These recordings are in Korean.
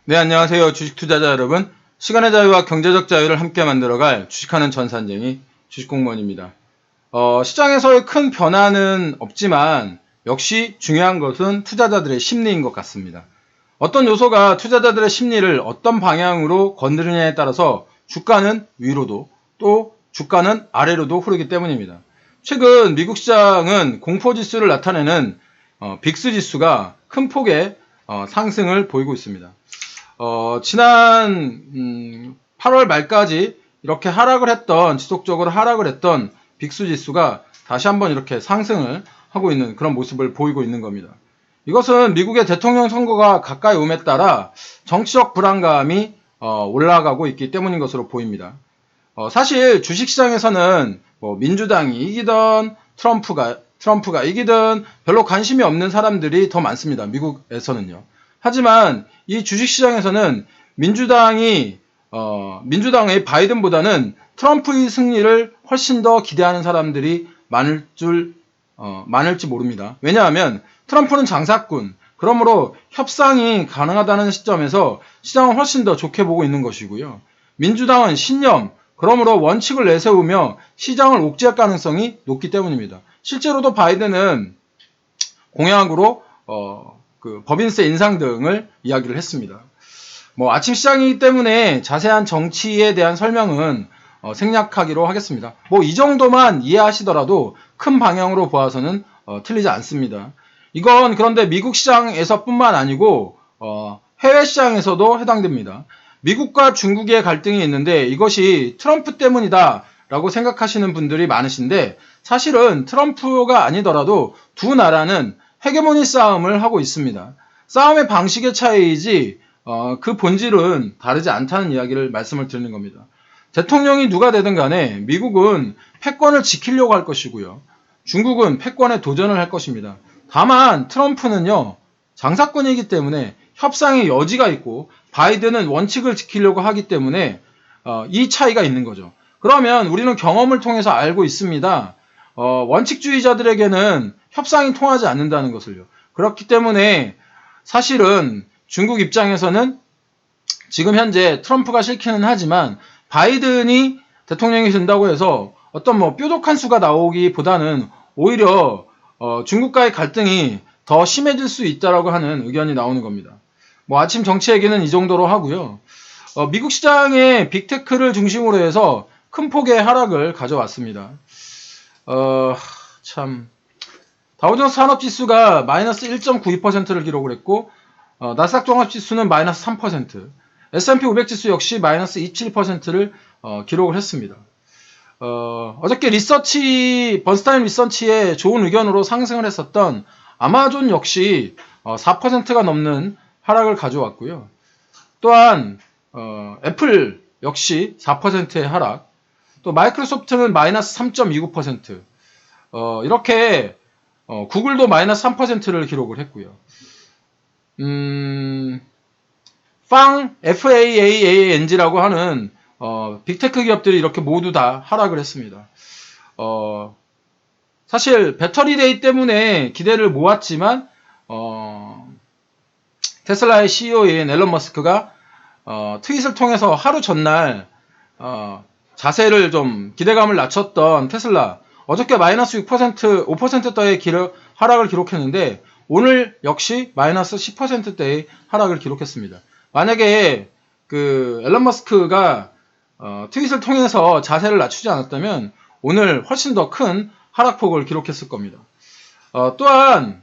네, 안녕하세요. 주식 투자자 여러분. 시간의 자유와 경제적 자유를 함께 만들어갈 주식하는 전산쟁이 주식공무원입니다. 시장에서의 큰 변화는 없지만 역시 중요한 것은 투자자들의 심리인 것 같습니다. 어떤 요소가 투자자들의 심리를 어떤 방향으로 건드리냐에 따라서 주가는 위로도 또 주가는 아래로도 흐르기 때문입니다. 최근 미국 시장은 공포지수를 나타내는 빅스 지수가 큰 폭의 상승을 보이고 있습니다. 지난 8월 말까지 이렇게 지속적으로 하락을 했던 빅스 지수가 다시 한번 이렇게 상승을 하고 있는 그런 모습을 보이고 있는 겁니다. 이것은 미국의 대통령 선거가 가까이 옴에 따라 정치적 불안감이 올라가고 있기 때문인 것으로 보입니다. 사실 주식시장에서는 민주당이 이기든 트럼프가 이기든 별로 관심이 없는 사람들이 더 많습니다. 미국에서는요. 하지만 이 주식시장에서는 민주당의 바이든보다는 트럼프의 승리를 훨씬 더 기대하는 사람들이 많을지 모릅니다. 왜냐하면 트럼프는 장사꾼, 그러므로 협상이 가능하다는 시점에서 시장은 훨씬 더 좋게 보고 있는 것이고요. 민주당은 신념, 그러므로 원칙을 내세우며 시장을 옥죄할 가능성이 높기 때문입니다. 실제로도 바이든은 공약으로 법인세 인상 등을 이야기를 했습니다. 아침 시장이기 때문에 자세한 정치에 대한 설명은 생략하기로 하겠습니다. 이 정도만 이해하시더라도 큰 방향으로 보아서는 틀리지 않습니다. 이건 그런데 미국 시장에서뿐만 아니고 해외 시장에서도 해당됩니다. 미국과 중국의 갈등이 있는데 이것이 트럼프 때문이다 라고 생각하시는 분들이 많으신데 사실은 트럼프가 아니더라도 두 나라는 헤게모니 싸움을 하고 있습니다. 싸움의 방식의 차이이지 그 본질은 다르지 않다는 이야기를 말씀을 드리는 겁니다. 대통령이 누가 되든 간에 미국은 패권을 지키려고 할 것이고요. 중국은 패권에 도전을 할 것입니다. 다만 트럼프는요, 장사꾼이기 때문에 협상의 여지가 있고 바이든은 원칙을 지키려고 하기 때문에 이 차이가 있는 거죠. 그러면 우리는 경험을 통해서 알고 있습니다. 원칙주의자들에게는 협상이 통하지 않는다는 것을요. 그렇기 때문에 사실은 중국 입장에서는 지금 현재 트럼프가 싫기는 하지만 바이든이 대통령이 된다고 해서 어떤 뾰족한 수가 나오기보다는 오히려 중국과의 갈등이 더 심해질 수 있다라고 하는 의견이 나오는 겁니다. 아침 정치 얘기는 이 정도로 하고요. 미국 시장의 빅테크를 중심으로 해서 큰 폭의 하락을 가져왔습니다. 다우존스 산업지수가 마이너스 1.92%를 기록을 했고 나스닥 종합지수는 마이너스 3%, S&P 500지수 역시 마이너스 27%를 기록을 했습니다. 어저께 번스타인 리서치의 좋은 의견으로 상승을 했었던 아마존 역시 4%가 넘는 하락을 가져왔고요. 또한 애플 역시 4%의 하락, 또 마이크로소프트는 마이너스 3.29%, 이렇게 구글도 마이너스 3%를 기록을 했고요. FAANG라고 하는 빅테크 기업들이 이렇게 모두 다 하락을 했습니다. 사실 배터리데이 때문에 기대를 모았지만 테슬라의 CEO인 앨런 머스크가 트윗을 통해서 하루 전날 자세를 좀 기대감을 낮췄던 테슬라 어저께 마이너스 6%, 5%대의 하락을 기록했는데 오늘 역시 마이너스 10%대의 하락을 기록했습니다. 만약에 앨런 머스크가 트윗을 통해서 자세를 낮추지 않았다면 오늘 훨씬 더 큰 하락폭을 기록했을 겁니다. 또한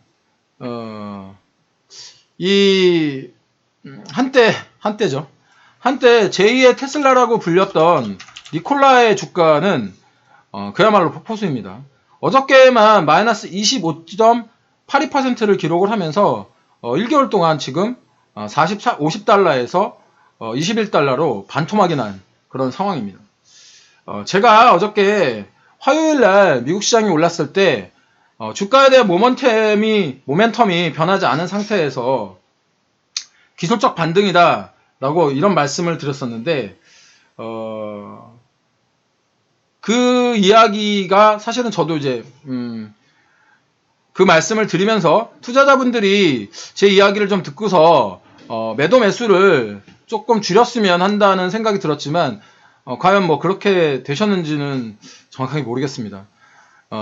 한때 제2의 테슬라라고 불렸던 니콜라의 주가는 그야말로 폭포수입니다. 어저께만 마이너스 25.82%를 기록을 하면서 1개월 동안 지금 50달러에서 21달러로 반토막이 난 그런 상황입니다. 제가 어저께 화요일날 미국 시장이 올랐을 때 주가에 대한 모멘텀이 변하지 않은 상태에서 기술적 반등이다 라고 이런 말씀을 드렸었는데 그 이야기가 사실은 저도 이제 그 말씀을 드리면서 투자자분들이 제 이야기를 좀 듣고서 매도 매수를 조금 줄였으면 한다는 생각이 들었지만 과연 뭐 그렇게 되셨는지는 정확하게 모르겠습니다.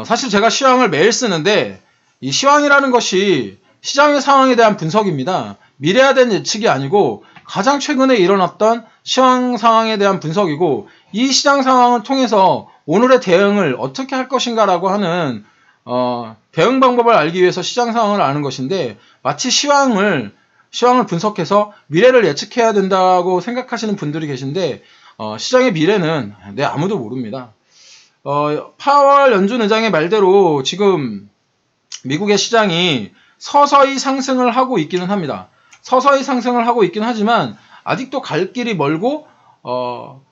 사실 제가 시황을 매일 쓰는데 이 시황이라는 것이 시장의 상황에 대한 분석입니다. 미래에 대한 예측이 아니고 가장 최근에 일어났던 시황 상황에 대한 분석이고 이 시장 상황을 통해서 오늘의 대응을 어떻게 할 것인가라고 하는 대응 방법을 알기 위해서 시장 상황을 아는 것인데 마치 시황을 분석해서 미래를 예측해야 된다고 생각하시는 분들이 계신데 시장의 미래는 아무도 모릅니다. 파월 연준 의장의 말대로 지금 미국의 시장이 서서히 상승을 하고 있기는 합니다. 서서히 상승을 하고 있긴 하지만 아직도 갈 길이 멀고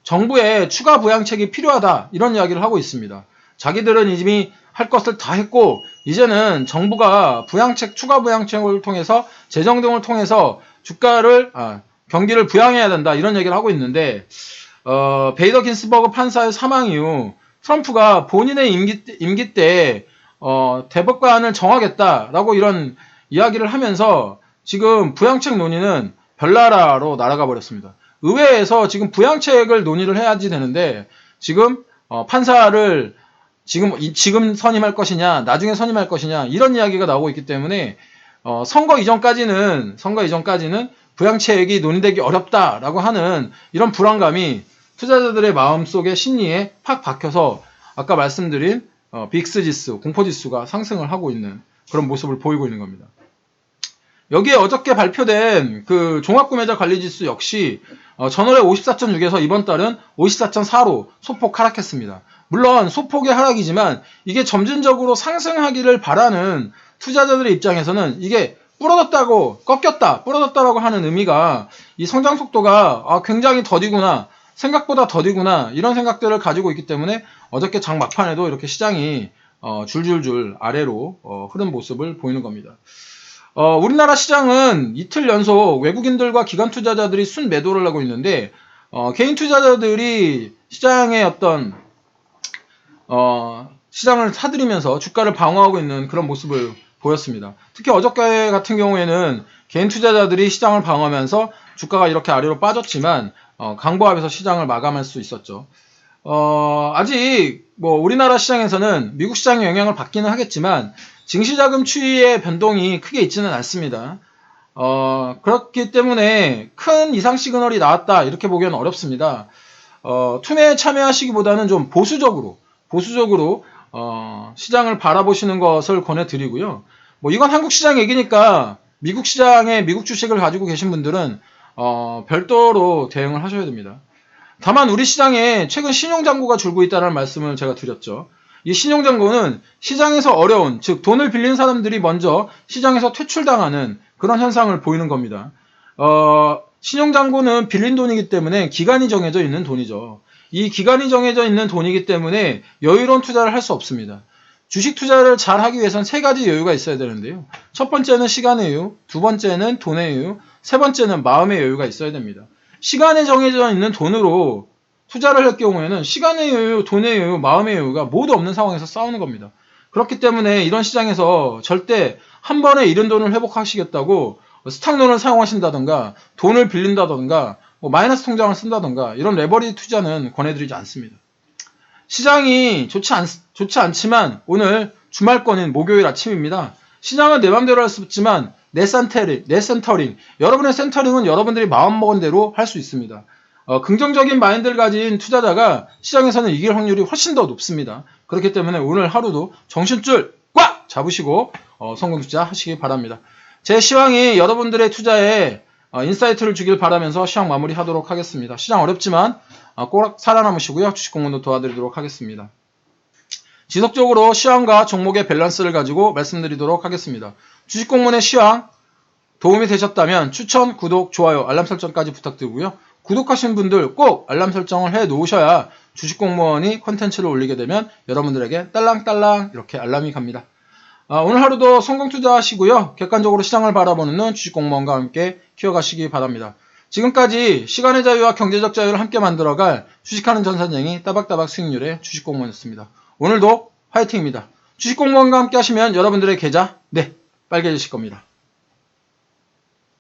정부의 추가 부양책이 필요하다 이런 이야기를 하고 있습니다. 자기들은 이미 할 것을 다 했고 이제는 정부가 추가 부양책을 통해서 재정 등을 통해서 경기를 부양해야 된다 이런 얘기를 하고 있는데 베이더 긴스버그 판사의 사망 이후 트럼프가 본인의 임기 때 대법관을 정하겠다라고 이런 이야기를 하면서 지금 부양책 논의는 별나라로 날아가 버렸습니다. 의회에서 지금 부양책을 논의를 해야지 되는데 지금 판사를 지금 선임할 것이냐 나중에 선임할 것이냐 이런 이야기가 나오고 있기 때문에 선거 이전까지는 부양책이 논의되기 어렵다라고 하는 이런 불안감이 투자자들의 마음속에 심리에 팍 박혀서 아까 말씀드린 빅스 지수, 공포지수가 상승을 하고 있는 그런 모습을 보이고 있는 겁니다. 여기에 어저께 발표된 그 종합구매자 관리지수 역시 전월에 54.6에서 이번 달은 54.4로 소폭 하락했습니다. 물론 소폭의 하락이지만 이게 점진적으로 상승하기를 바라는 투자자들의 입장에서는 이게 부러졌다라고 하는 의미가 이 성장 속도가 굉장히 더디구나, 생각보다 더디구나 이런 생각들을 가지고 있기 때문에 어저께 장 막판에도 이렇게 시장이 줄줄줄 아래로 흐른 모습을 보이는 겁니다. 우리나라 시장은 이틀 연속 외국인들과 기관 투자자들이 순매도를 하고 있는데 개인 투자자들이 시장의 어떤 시장을 사들이면서 주가를 방어하고 있는 그런 모습을 보였습니다. 특히 어저께 같은 경우에는 개인 투자자들이 시장을 방어하면서 주가가 이렇게 아래로 빠졌지만 강보합에서 시장을 마감할 수 있었죠. 아직 우리나라 시장에서는 미국 시장의 영향을 받기는 하겠지만 증시자금 추이의 변동이 크게 있지는 않습니다. 그렇기 때문에 큰 이상 시그널이 나왔다 이렇게 보기는 어렵습니다. 투매에 참여하시기보다는 좀 보수적으로 시장을 바라보시는 것을 권해드리고요. 이건 한국 시장 얘기니까 미국 시장에 미국 주식을 가지고 계신 분들은 별도로 대응을 하셔야 됩니다. 다만 우리 시장에 최근 신용잔고가 줄고 있다는 말씀을 제가 드렸죠. 이 신용잔고는 시장에서 어려운, 즉 돈을 빌린 사람들이 먼저 시장에서 퇴출당하는 그런 현상을 보이는 겁니다. 신용잔고는 빌린 돈이기 때문에 기간이 정해져 있는 돈이죠. 이 기간이 정해져 있는 돈이기 때문에 여유로운 투자를 할 수 없습니다. 주식 투자를 잘 하기 위해선 세 가지 여유가 있어야 되는데요. 첫 번째는 시간의 여유, 두 번째는 돈의 여유, 세 번째는 마음의 여유가 있어야 됩니다. 시간에 정해져 있는 돈으로 투자를 할 경우에는 시간의 여유, 돈의 여유, 마음의 여유가 모두 없는 상황에서 싸우는 겁니다. 그렇기 때문에 이런 시장에서 절대 한 번에 잃은 돈을 회복하시겠다고 스탁론을 사용하신다던가 돈을 빌린다던가 마이너스 통장을 쓴다던가 이런 레버리지 투자는 권해드리지 않습니다. 시장이 좋지 않지만 오늘 주말권인 목요일 아침입니다. 시장은 내 맘대로 할 수 없지만 내 센터링, 여러분의 센터링은 여러분들이 마음먹은 대로 할 수 있습니다. 긍정적인 마인드를 가진 투자자가 시장에서는 이길 확률이 훨씬 더 높습니다. 그렇기 때문에 오늘 하루도 정신줄 꽉 잡으시고 성공 투자 하시기 바랍니다. 제 시황이 여러분들의 투자에 인사이트를 주길 바라면서 시황 마무리하도록 하겠습니다. 시장 어렵지만 꼭 살아남으시고요. 주식 공부도 도와드리도록 하겠습니다. 지속적으로 시황과 종목의 밸런스를 가지고 말씀드리도록 하겠습니다. 주식 공부의 시황 도움이 되셨다면 추천, 구독, 좋아요, 알람 설정까지 부탁드리고요. 구독하신 분들 꼭 알람 설정을 해 놓으셔야 주식공무원이 콘텐츠를 올리게 되면 여러분들에게 딸랑딸랑 이렇게 알람이 갑니다. 오늘 하루도 성공 투자하시고요. 객관적으로 시장을 바라보는 눈 주식공무원과 함께 키워가시기 바랍니다. 지금까지 시간의 자유와 경제적 자유를 함께 만들어갈 주식하는 전산쟁이 따박따박 수익률의 주식공무원이었습니다. 오늘도 화이팅입니다. 주식공무원과 함께 하시면 여러분들의 계좌 빨개지실 겁니다.